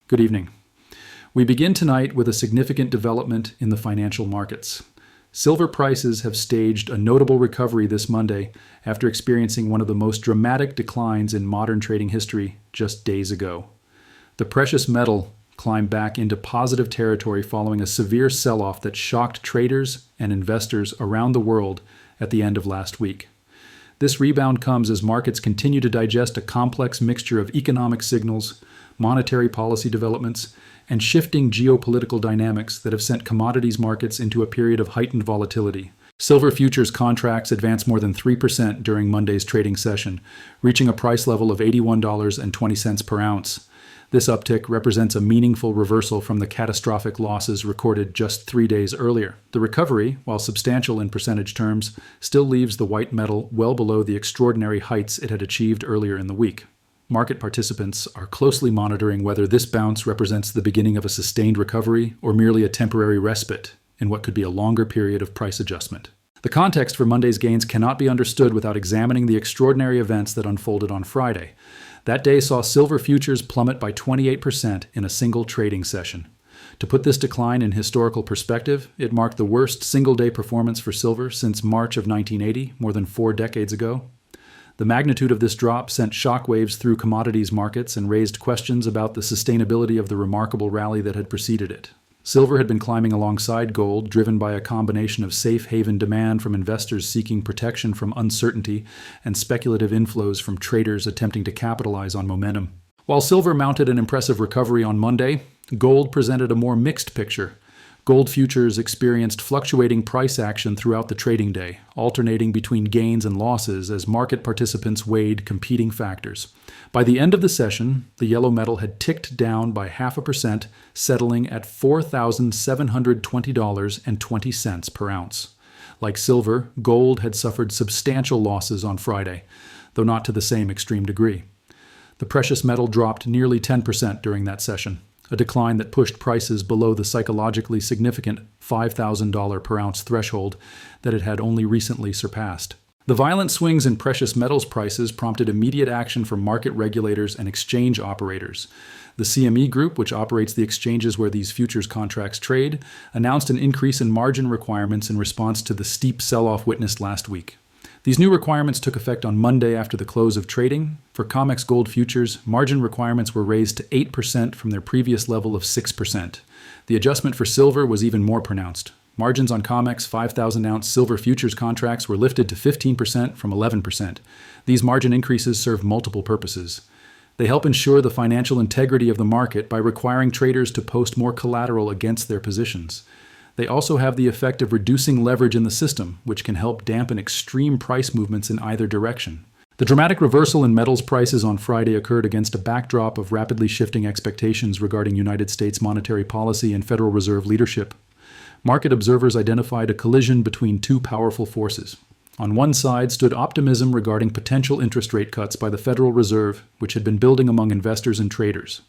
Good evening. We begin tonight with a significant development in the financial markets. Silver prices have staged a notable recovery this Monday after experiencing one of the most dramatic declines in modern trading history just days ago. The precious metal climbed back into positive territory following a severe sell-off that shocked traders and investors around the world at the end of last week. This rebound comes as markets continue to digest a complex mixture of economic signals, monetary policy developments, and shifting geopolitical dynamics that have sent commodities markets into a period of heightened volatility. Silver futures contracts advanced more than 3% during Monday's trading session, reaching a price level of $81.20 per ounce. This uptick represents a meaningful reversal from the catastrophic losses recorded just 3 days earlier. The recovery, while substantial in percentage terms, still leaves the white metal well below the extraordinary heights it had achieved earlier in the week. Market participants are closely monitoring whether this bounce represents the beginning of a sustained recovery or merely a temporary respite in what could be a longer period of price adjustment. The context for Monday's gains cannot be understood without examining the extraordinary events that unfolded on Friday. That day saw silver futures plummet by 28% in a single trading session. To put this decline in historical perspective, it marked the worst single-day performance for silver since March of 1980, more than 4 decades ago. The magnitude of this drop sent shockwaves through commodities markets and raised questions about the sustainability of the remarkable rally that had preceded it. Silver had been climbing alongside gold, driven by a combination of safe haven demand from investors seeking protection from uncertainty and speculative inflows from traders attempting to capitalize on momentum. While silver mounted an impressive recovery on Monday, gold presented a more mixed picture. Gold futures experienced fluctuating price action throughout the trading day, alternating between gains and losses as market participants weighed competing factors. By the end of the session, the yellow metal had ticked down by 0.5%, settling at $4,720.20 per ounce. Like silver, gold had suffered substantial losses on Friday, though not to the same extreme degree. The precious metal dropped nearly 10% during that session, a decline that pushed prices below the psychologically significant $5,000 per ounce threshold that it had only recently surpassed. The violent swings in precious metals prices prompted immediate action from market regulators and exchange operators. The CME Group, which operates the exchanges where these futures contracts trade, announced an increase in margin requirements in response to the steep sell-off witnessed last week. These new requirements took effect on Monday after the close of trading. For COMEX gold futures, margin requirements were raised to 8% from their previous level of 6%. The adjustment for silver was even more pronounced. Margins on COMEX 5,000-ounce silver futures contracts were lifted to 15% from 11%. These margin increases serve multiple purposes. They help ensure the financial integrity of the market by requiring traders to post more collateral against their positions. They also have the effect of reducing leverage in the system, which can help dampen extreme price movements in either direction. The dramatic reversal in metals prices on Friday occurred against a backdrop of rapidly shifting expectations regarding United States monetary policy and Federal Reserve leadership. Market observers identified a collision between two powerful forces. On one side stood optimism regarding potential interest rate cuts by the Federal Reserve, which had been building among investors and traders.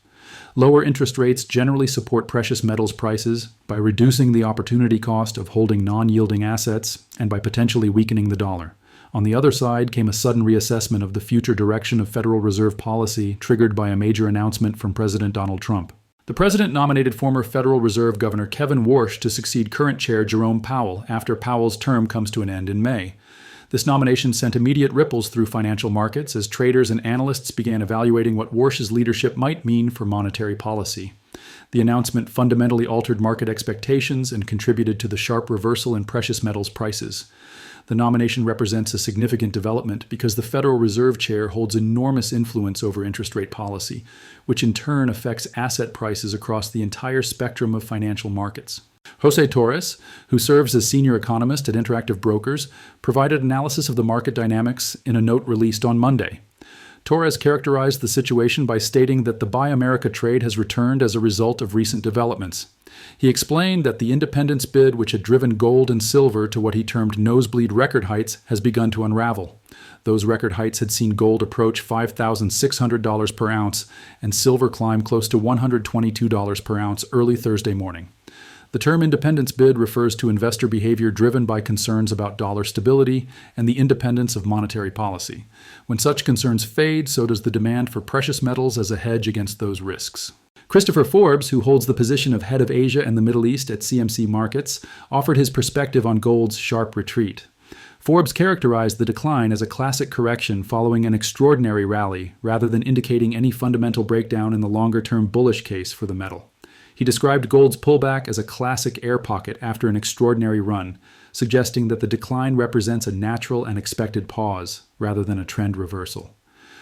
Lower interest rates generally support precious metals prices by reducing the opportunity cost of holding non-yielding assets and by potentially weakening the dollar. On the other side came a sudden reassessment of the future direction of Federal Reserve policy triggered by a major announcement from President Donald Trump. The president nominated former Federal Reserve Governor Kevin Warsh to succeed current chair Jerome Powell after Powell's term comes to an end in May. This nomination sent immediate ripples through financial markets as traders and analysts began evaluating what Warsh's leadership might mean for monetary policy. The announcement fundamentally altered market expectations and contributed to the sharp reversal in precious metals prices. The nomination represents a significant development because the Federal Reserve Chair holds enormous influence over interest rate policy, which in turn affects asset prices across the entire spectrum of financial markets. Jose Torres, who serves as senior economist at Interactive Brokers, provided analysis of the market dynamics in a note released on Monday. Torres characterized the situation by stating that the Buy America trade has returned as a result of recent developments. He explained that the independence bid, which had driven gold and silver to what he termed nosebleed record heights, has begun to unravel. Those record heights had seen gold approach $5,600 per ounce and silver climb close to $122 per ounce early Thursday morning. The term independence bid refers to investor behavior driven by concerns about dollar stability and the independence of monetary policy. When such concerns fade, so does the demand for precious metals as a hedge against those risks. Christopher Forbes, who holds the position of head of Asia and the Middle East at CMC Markets, offered his perspective on gold's sharp retreat. Forbes characterized the decline as a classic correction following an extraordinary rally, rather than indicating any fundamental breakdown in the longer-term bullish case for the metal. He described gold's pullback as a classic air pocket after an extraordinary run, suggesting that the decline represents a natural and expected pause, rather than a trend reversal.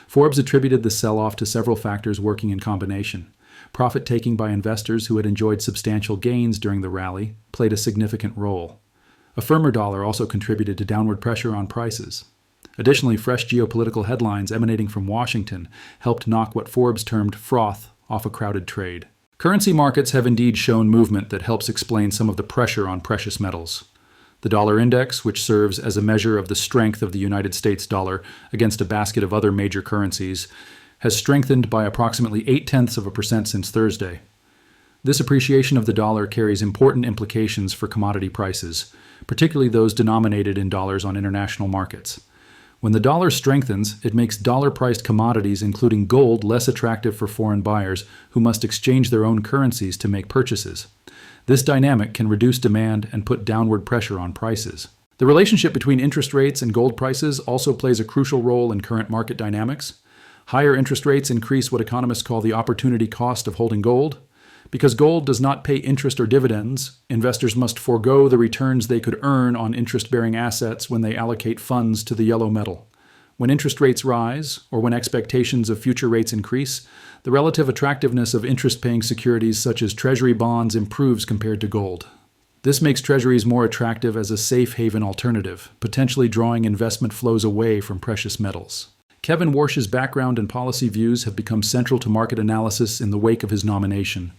Forbes attributed the sell-off to several factors working in combination. Profit-taking by investors who had enjoyed substantial gains during the rally played a significant role. A firmer dollar also contributed to downward pressure on prices. Additionally, fresh geopolitical headlines emanating from Washington helped knock what Forbes termed froth off a crowded trade. Currency markets have indeed shown movement that helps explain some of the pressure on precious metals. The dollar index, which serves as a measure of the strength of the United States dollar against a basket of other major currencies, has strengthened by approximately 0.8% since Thursday. This appreciation of the dollar carries important implications for commodity prices, particularly those denominated in dollars on international markets. When the dollar strengthens, it makes dollar-priced commodities, including gold, less attractive for foreign buyers who must exchange their own currencies to make purchases. This dynamic can reduce demand and put downward pressure on prices. The relationship between interest rates and gold prices also plays a crucial role in current market dynamics. Higher interest rates increase what economists call the opportunity cost of holding gold. Because gold does not pay interest or dividends, investors must forego the returns they could earn on interest-bearing assets when they allocate funds to the yellow metal. When interest rates rise, or when expectations of future rates increase, the relative attractiveness of interest-paying securities such as treasury bonds improves compared to gold. This makes treasuries more attractive as a safe haven alternative, potentially drawing investment flows away from precious metals. Kevin Warsh's background and policy views have become central to market analysis in the wake of his nomination.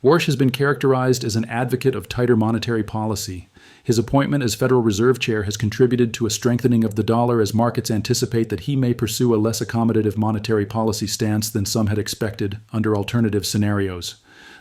Warsh has been characterized as an advocate of tighter monetary policy. His appointment as Federal Reserve Chair has contributed to a strengthening of the dollar as markets anticipate that he may pursue a less accommodative monetary policy stance than some had expected under alternative scenarios.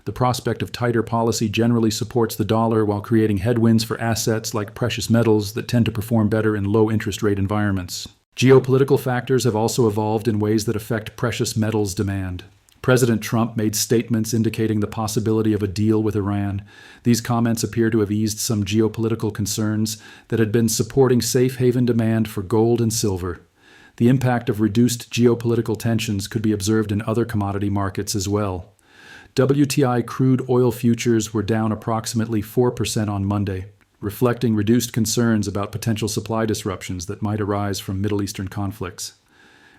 The prospect of tighter policy generally supports the dollar while creating headwinds for assets like precious metals that tend to perform better in low interest rate environments. Geopolitical factors have also evolved in ways that affect precious metals demand. President Trump made statements indicating the possibility of a deal with Iran. These comments appear to have eased some geopolitical concerns that had been supporting safe haven demand for gold and silver. The impact of reduced geopolitical tensions could be observed in other commodity markets as well. WTI crude oil futures were down approximately 4% on Monday, reflecting reduced concerns about potential supply disruptions that might arise from Middle Eastern conflicts.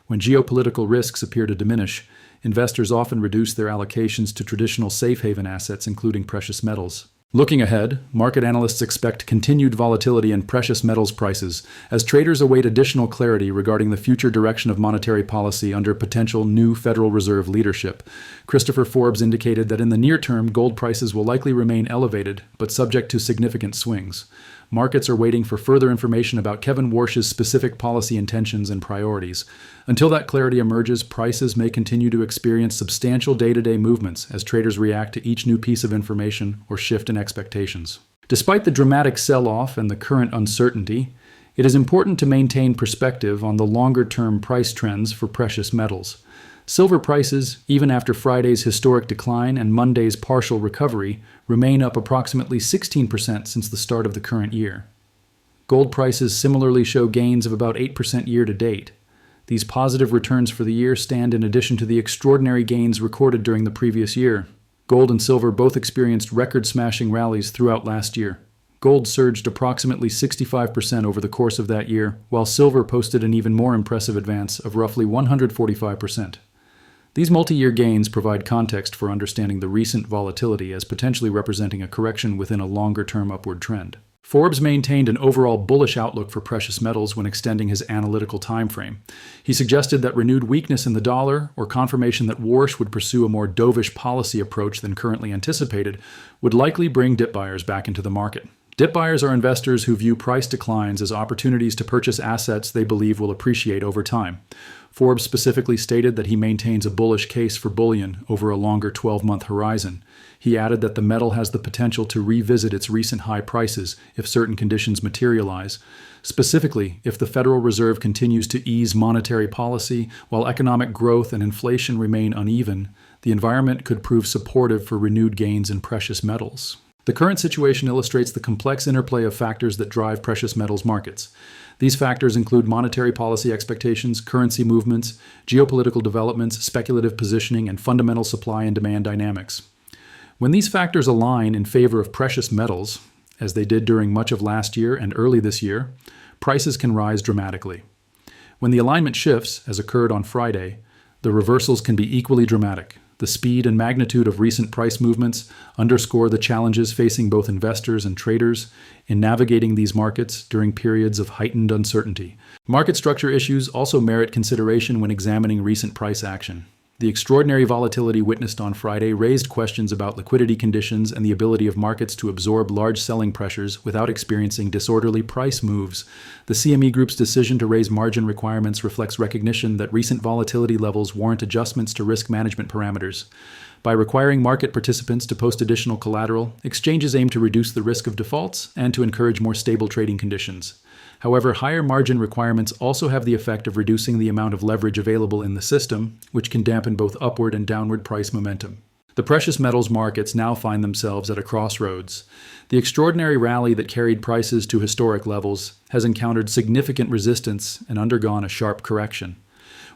When geopolitical risks appear to diminish, investors often reduce their allocations to traditional safe haven assets, including precious metals. Looking ahead, market analysts expect continued volatility in precious metals prices as traders await additional clarity regarding the future direction of monetary policy under potential new Federal Reserve leadership. Christopher Forbes indicated that in the near term, gold prices will likely remain elevated, but subject to significant swings. Markets are waiting for further information about Kevin Warsh's specific policy intentions and priorities. Until that clarity emerges, prices may continue to experience substantial day-to-day movements as traders react to each new piece of information or shift in expectations. Despite the dramatic sell-off and the current uncertainty, it is important to maintain perspective on the longer-term price trends for precious metals. Silver prices, even after Friday's historic decline and Monday's partial recovery, remain up approximately 16% since the start of the current year. Gold prices similarly show gains of about 8% year to date. These positive returns for the year stand in addition to the extraordinary gains recorded during the previous year. Gold and silver both experienced record-smashing rallies throughout last year. Gold surged approximately 65% over the course of that year, while silver posted an even more impressive advance of roughly 145%. These multi-year gains provide context for understanding the recent volatility as potentially representing a correction within a longer-term upward trend. Forbes maintained an overall bullish outlook for precious metals when extending his analytical timeframe. He suggested that renewed weakness in the dollar, or confirmation that Warsh would pursue a more dovish policy approach than currently anticipated, would likely bring dip buyers back into the market. Dip buyers are investors who view price declines as opportunities to purchase assets they believe will appreciate over time. Forbes specifically stated that he maintains a bullish case for bullion over a longer 12-month horizon. He added that the metal has the potential to revisit its recent high prices if certain conditions materialize. Specifically, if the Federal Reserve continues to ease monetary policy while economic growth and inflation remain uneven, The environment could prove supportive for renewed gains in precious metals. The current situation illustrates the complex interplay of factors that drive precious metals markets. These factors include monetary policy expectations, currency movements, geopolitical developments, speculative positioning, and fundamental supply and demand dynamics. When these factors align in favor of precious metals, as they did during much of last year and early this year, prices can rise dramatically. When the alignment shifts, as occurred on Friday, the reversals can be equally dramatic. The speed and magnitude of recent price movements underscore the challenges facing both investors and traders in navigating these markets during periods of heightened uncertainty. Market structure issues also merit consideration when examining recent price action. The extraordinary volatility witnessed on Friday raised questions about liquidity conditions and the ability of markets to absorb large selling pressures without experiencing disorderly price moves. The CME Group's decision to raise margin requirements reflects recognition that recent volatility levels warrant adjustments to risk management parameters. By requiring market participants to post additional collateral, exchanges aim to reduce the risk of defaults and to encourage more stable trading conditions. However, higher margin requirements also have the effect of reducing the amount of leverage available in the system, which can dampen both upward and downward price momentum. The precious metals markets now find themselves at a crossroads. The extraordinary rally that carried prices to historic levels has encountered significant resistance and undergone a sharp correction.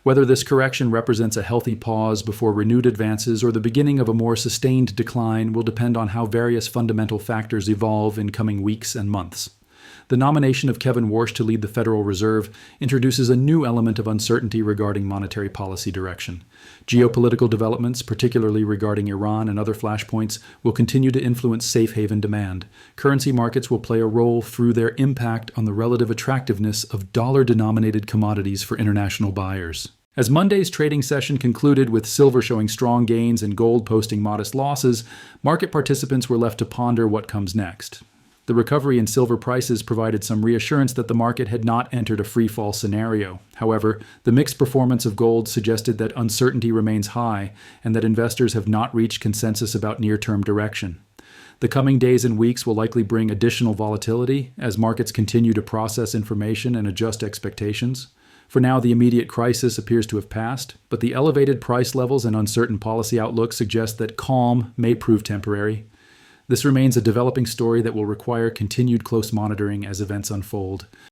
Whether this correction represents a healthy pause before renewed advances or the beginning of a more sustained decline will depend on how various fundamental factors evolve in coming weeks and months. The nomination of Kevin Warsh to lead the Federal Reserve introduces a new element of uncertainty regarding monetary policy direction. Geopolitical developments, particularly regarding Iran and other flashpoints, will continue to influence safe haven demand. Currency markets will play a role through their impact on the relative attractiveness of dollar-denominated commodities for international buyers. As Monday's trading session concluded with silver showing strong gains and gold posting modest losses, market participants were left to ponder what comes next. The recovery in silver prices provided some reassurance that the market had not entered a free-fall scenario. However, the mixed performance of gold suggested that uncertainty remains high and that investors have not reached consensus about near-term direction. The coming days and weeks will likely bring additional volatility as markets continue to process information and adjust expectations. For now, the immediate crisis appears to have passed, but the elevated price levels and uncertain policy outlook suggest that calm may prove temporary. This remains a developing story that will require continued close monitoring as events unfold.